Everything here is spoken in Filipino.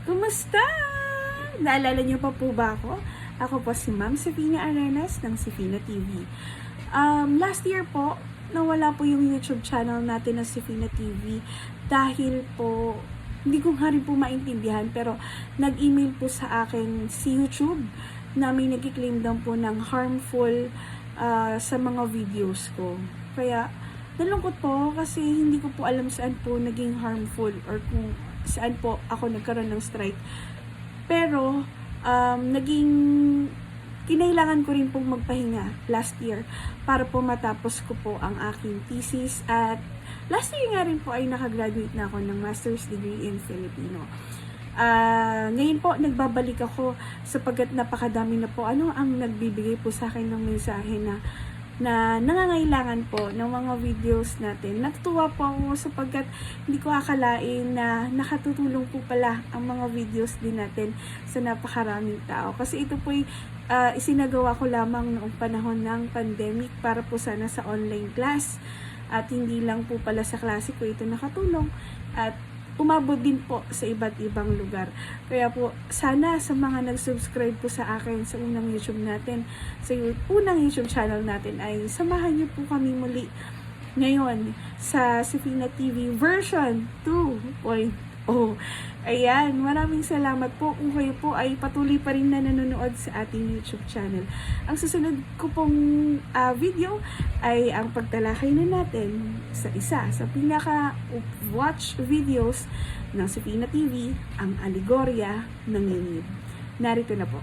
Kumusta? Naalala niyo pa po ba ako? Ako po si Ma'am Safina Arenas ng Safina TV. Last year po, nawala po yung YouTube channel natin ng Safina TV dahil po, hindi ko nga rin po maintindihan, pero nag-email po sa akin si YouTube na may nag-claim daw po ng harmful sa mga videos ko. Kaya, nalungkot po kasi hindi ko po alam saan po naging harmful or kung saan po ako nagkaroon ng strike. Pero, kinailangan ko rin pong magpahinga last year para po matapos ko po ang aking thesis at last year nga rin po ay nakagraduate na ako ng master's degree in Filipino. Ngayon po, nagbabalik ako sapagkat napakadami na po ang nagbibigay po sa akin ng mensahe na nangangailangan po ng mga videos natin. Natutuwa po ako sapagkat hindi ko akalain na nakatutulong po pala ang mga videos din natin sa napakaraming tao. Kasi ito po isinagawa ko lamang noong panahon ng pandemic para po sana sa online class. At hindi lang po pala sa klase ko ito nakatulong. At umabot din po sa iba't ibang lugar. Kaya po, sana sa mga nag-subscribe po sa akin sa unang YouTube natin, sa unang YouTube channel natin, ay samahan niyo po kami muli ngayon sa Safina TV version 2.0. Ayan, maraming salamat po kung kayo po ay patuloy pa rin na nanonood sa ating YouTube channel. Ang susunod ko pong video ay ang pagtalakay na natin sa isa sa pinaka-watch videos ng Safina TV, ang Aligorya ng Lingid. Narito na po.